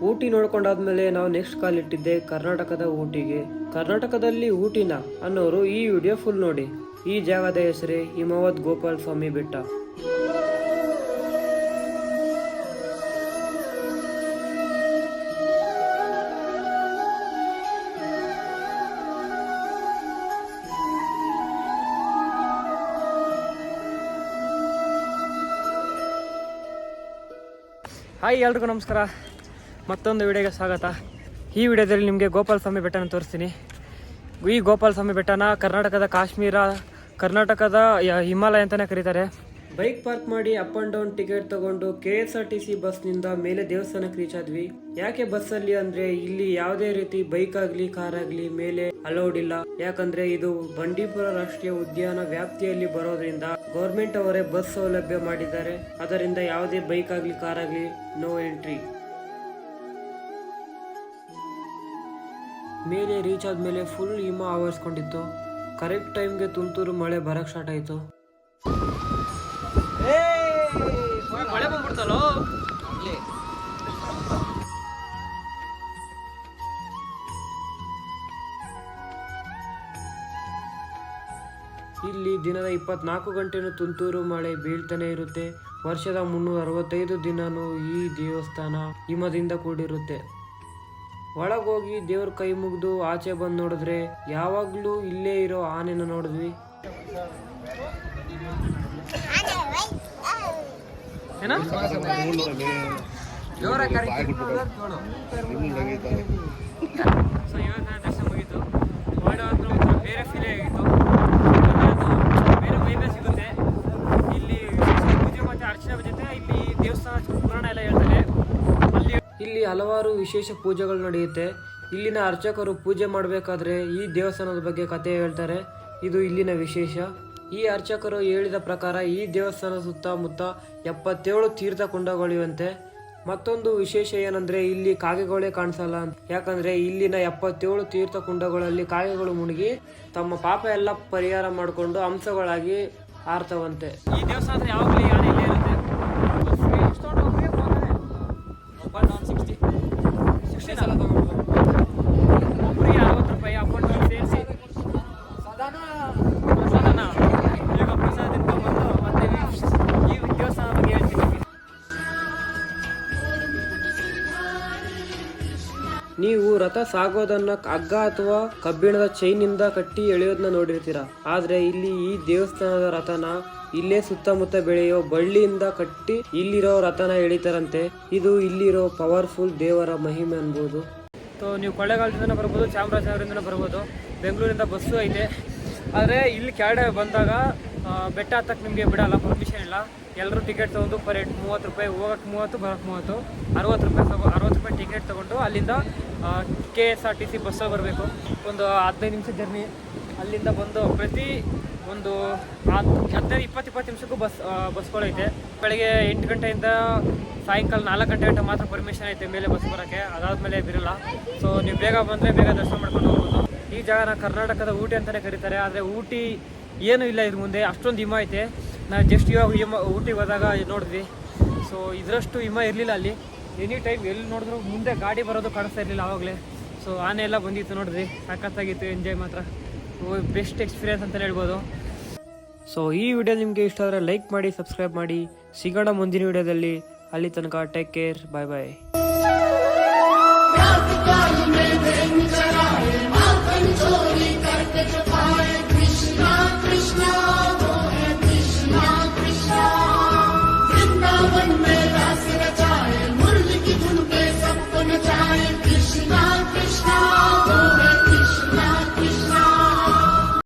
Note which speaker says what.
Speaker 1: ಊಟಿ ನೋಡ್ಕೊಂಡಾದ್ಮೇಲೆ ನಾವು ನೆಕ್ಸ್ಟ್ ಕಾಲಿಟ್ಟಿದ್ದೆ ಕರ್ನಾಟಕದ ಊಟಿಗೆ. ಕರ್ನಾಟಕದಲ್ಲಿ ಊಟಿನ ಅನ್ನೋರು ಈ ವಿಡಿಯೋ ಫುಲ್ ನೋಡಿ. ಈ ಜಾಗದ ಹೆಸರೇ ಹಿಮವದ್ ಗೋಪಾಲ ಸ್ವಾಮಿ ಬೆಟ್ಟ. ಹಾಯ್, ಎಲ್ರಿಗೂ ನಮಸ್ಕಾರ. ಮತ್ತೊಂದು ವಿಡಿಯೋಗೆ ಸ್ವಾಗತ. ಈ ವಿಡಿಯೋದಲ್ಲಿ ನಿಮಗೆ ಗೋಪಾಲ ಸ್ವಾಮಿ ಬೆಟ್ಟನ ತೋರಿಸ್ತೀನಿ. ಈ ಗೋಪಾಲ ಸ್ವಾಮಿ ಬೆಟ್ಟನ ಕರ್ನಾಟಕದ ಕಾಶ್ಮೀರ, ಕರ್ನಾಟಕದ ಹಿಮಾಲಯ ಅಂತಲೇ ಕರೀತಾರೆ. ಬೈಕ್ ಪಾರ್ಕ್ ಮಾಡಿ ಅಪ್ ಅಂಡ್ ಡೌನ್ ಟಿಕೆಟ್ ತಗೊಂಡು KSRTC ಬಸ್ನಿಂದ ಮೇಲೆ ದೇವಸ್ಥಾನಕ್ಕೆ ರೀಚ್ ಆದ್ವಿ. ಯಾಕೆ ಬಸ್ಸಲ್ಲಿ ಅಂದ್ರೆ ಇಲ್ಲಿ ಯಾವುದೇ ರೀತಿ ಬೈಕ್ ಆಗ್ಲಿ ಕಾರ್ ಆಗ್ಲಿ ಮೇಲೆ ಅಲೌಡ್ ಇಲ್ಲ. ಯಾಕಂದ್ರೆ ಇದು ಬಂಡೀಪುರ ರಾಷ್ಟ್ರೀಯ ಉದ್ಯಾನ ವ್ಯಾಪ್ತಿಯಲ್ಲಿ ಬರೋದ್ರಿಂದ ಗೌರ್ಮೆಂಟ್ ಅವರೇ ಬಸ್ ಸೌಲಭ್ಯ ಮಾಡಿದ್ದಾರೆ. ಅದರಿಂದ ಯಾವುದೇ ಬೈಕ್ ಆಗ್ಲಿ ಕಾರ್ ಆಗ್ಲಿ ನೋ ಎಂಟ್ರಿ. ಮೇಲೆ ರೀಚ್ ಆದ್ಮೇಲೆ ಫುಲ್ ಹಿಮ ಆವರಿಸ್ಕೊಂಡಿತ್ತು. ಕರೆಕ್ಟ್ ಟೈಮ್ಗೆ ತುಂತುರು ಮಳೆ ಬರಕ್ ಸ್ಟಾರ್ಟ್ ಆಯ್ತು. ಮಳೆ ಬಂದ್ಬಿಡ್ತಲ್ಲೋ. ಇಲ್ಲಿ ದಿನದ 24 ಗಂಟೆನೂ ತುಂತುರು ಮಳೆ ಬೀಳ್ತಾನೆ ಇರುತ್ತೆ. ವರ್ಷದ 365 ದಿನನೂ ಈ ದೇವಸ್ಥಾನ ಹಿಮದಿಂದ ಕೂಡಿರುತ್ತೆ. ಒಳಗೋಗಿ ದೇವ್ರ ಕೈ ಮುಗಿದು ಆಚೆ ಬಂದು ನೋಡಿದ್ರೆ ಯಾವಾಗ್ಲೂ ಇಲ್ಲೇ ಇರೋ ಆನೆನ ನೋಡಿದ್ವಿ. ದರ್ಶನ ಮುಗೀತು. ಬೇರೆ ಫೀಲ್ ಆಗಿತ್ತು. ಬೇರೆ ವೈಬೇ ಸಿಗುತ್ತೆ ಇಲ್ಲಿ. ಪೂಜೆ ಮತ್ತೆ ಅರ್ಚನೆ ಜೊತೆ ಇಲ್ಲಿ ದೇವಸ್ಥಾನ ಪುರಾಣ ಎಲ್ಲ ಹೇಳ್ತಾರೆ. ಇಲ್ಲಿ ಹಲವಾರು ವಿಶೇಷ ಪೂಜೆಗಳು ನಡೆಯುತ್ತೆ. ಇಲ್ಲಿನ ಅರ್ಚಕರು ಪೂಜೆ ಮಾಡಬೇಕಾದ್ರೆ ಈ ದೇವಸ್ಥಾನದ ಬಗ್ಗೆ ಕಥೆ ಹೇಳ್ತಾರೆ. ಇದು ಇಲ್ಲಿನ ವಿಶೇಷ. ಈ ಅರ್ಚಕರು ಹೇಳಿದ ಪ್ರಕಾರ ಈ ದೇವಸ್ಥಾನ ಸುತ್ತಮುತ್ತ 77 ತೀರ್ಥ ಕುಂಡಗಳಿವಂತೆ. ಮತ್ತೊಂದು ವಿಶೇಷ ಏನಂದ್ರೆ ಇಲ್ಲಿ ಕಾಗೆಗಳೇ ಕಾಣಿಸಲ್ಲ ಅಂತ. ಯಾಕಂದ್ರೆ ಇಲ್ಲಿನ 77 ತೀರ್ಥ ಕುಂಡಗಳಲ್ಲಿ ಕಾಗೆಗಳು ಮುಳುಗಿ ತಮ್ಮ ಪಾಪ ಎಲ್ಲ ಪರಿಹಾರ ಮಾಡಿಕೊಂಡು ಹಂಸಗಳಾಗಿ ಆರ್ತವಂತೆ. ಈ ದೇವಸ್ಥಾನ ಯಾವಾಗಲೂ ಯಾರು ಇಲ್ಲೇ ಇರುತ್ತೆ. ಒಬ್ಬರಿಗೆ 60 ರೂಪಾಯಿ ಅಮೌಂಟ್ ಸೇರಿಸಿ ಈಗ ಪ್ರಸಾದ ಬಂದು ಮತ್ತೆ ಈ ದೇವಸ್ಥಾನ ಬಗ್ಗೆ ಹೇಳ್ತೀನಿ. ನೀವು ರಥ ಸಾಗೋದನ್ನ ಹಗ್ಗ ಅಥವಾ ಕಬ್ಬಿಣದ ಚೈನಿಂದ ಕಟ್ಟಿ ಎಳೆಯೋದನ್ನ ನೋಡಿರ್ತೀರ. ಆದ್ರೆ ಇಲ್ಲಿ ಈ ದೇವಸ್ಥಾನದ ರಥನ ಇಲ್ಲೇ ಸುತ್ತಮುತ್ತ ಬೆಳೆಯೋ ಬಳ್ಳಿಯಿಂದ ಕಟ್ಟಿ ಇಲ್ಲಿರೋ ರಥನ ಎಳಿತಾರಂತೆ. ಇದು ಇಲ್ಲಿರೋ ಪವರ್ಫುಲ್ ದೇವರ ಮಹಿಮೆ ಅನ್ಬೋದು. ನೀವು ಕೊಳ್ಳೇಗಾಲದಿಂದ ಬರ್ಬೋದು, ಚಾಮರಾಜನಗರದಿಂದ ಬರ್ಬೋದು, ಬೆಂಗಳೂರಿಂದ ಬಸ್ಸು ಐತೆ. ಆದರೆ ಇಲ್ಲಿ ಕೆಳಗಡೆ ಬಂದಾಗ ಬೆಟ್ಟ ಹತ್ತಕ್ಕೆ ನಿಮಗೆ ಬಿಡಲ್ಲ, ಪರ್ಮಿಷನ್ ಇಲ್ಲ. ಎಲ್ಲರೂ ಟಿಕೆಟ್ ತೊಗೊಂಡು ಪರ್ ಹೆಡ್ 30 ರೂಪಾಯಿ, ಹೋಗೋಕ್ಕೆ 30, ಬರೋಕ್ಕೆ 30, 60 ರೂಪಾಯಿ ಟಿಕೆಟ್ ತೊಗೊಂಡು ಅಲ್ಲಿಂದ KSRTC ಬಸ್ಸಲ್ಲಿ ಬರಬೇಕು. ಒಂದು 15 ನಿಮಿಷ ಜರ್ನಿ. ಅಲ್ಲಿಂದ ಬಂದು ಪ್ರತಿ ಒಂದು 15-20 ನಿಮಿಷಕ್ಕೂ ಬಸ್ಗಳೈತೆ. ಬೆಳಗ್ಗೆ 8 ಗಂಟೆಯಿಂದ ಸಾಯಂಕಾಲ 4 ಗಂಟೆ ಗಂಟೆ ಮಾತ್ರ ಪರ್ಮಿಷನ್ ಐತೆ ಮೇಲೆ ಬಸ್ ಬರೋಕ್ಕೆ. ಅದಾದಮೇಲೆ ಬಿರಲ್ಲ. ಸೊ ನೀವು ಬೇಗ ಬಂದರೆ ಬೇಗ ದರ್ಶನ ಮಾಡ್ಕೊಂಡು ಹೋಗ್ಬೋದು. ಈ ಜಾಗನ ಕರ್ನಾಟಕದ ಊಟಿ ಅಂತಲೇ ಕರೀತಾರೆ. ಆದರೆ ಊಟಿ ಏನೂ ಇಲ್ಲ ಇದ್ರ ಮುಂದೆ. ಅಷ್ಟೊಂದು ಹಿಮ ಐತೆ. ನಾನು ಜಸ್ಟ್ ಇವಾಗ ಊಟಿಗೆ ಹೋದಾಗ ನೋಡಿದ್ವಿ. ಸೊ ಇದರಷ್ಟು ಹಿಮ ಇರಲಿಲ್ಲ ಅಲ್ಲಿ. ಎನಿ ಟೈಮ್ ಎಲ್ಲಿ ನೋಡಿದ್ರು ಮುಂದೆ ಗಾಡಿ ಬರೋದು ಕಾಣಿಸ್ತಾ ಇರಲಿಲ್ಲ ಆವಾಗಲೇ. ಸೊ ಆನೆ ಎಲ್ಲ ಬಂದಿತ್ತು ನೋಡಿದ್ವಿ. ಸಖತ್ತಾಗಿತ್ತು. ಎಂಜಾಯ್ ಮಾತ್ರ ಬೆಸ್ಟ್ ಎಕ್ಸ್ಪೀರಿಯನ್ಸ್ ಅಂತಲೇ ಹೇಳ್ಬೋದು. ಸೊ ಈ ವಿಡಿಯೋ ನಿಮಗೆ ಇಷ್ಟ ಆದರೆ ಲೈಕ್ ಮಾಡಿ, ಸಬ್ಸ್ಕ್ರೈಬ್ ಮಾಡಿ. ಸಿಗೋಣ ಮುಂದಿನ ವಿಡಿಯೋದಲ್ಲಿ. ಅಲ್ಲಿ ತನಕ ಟೇಕ್ ಕೇರ್. ಬಾಯ್ ಬಾಯ್.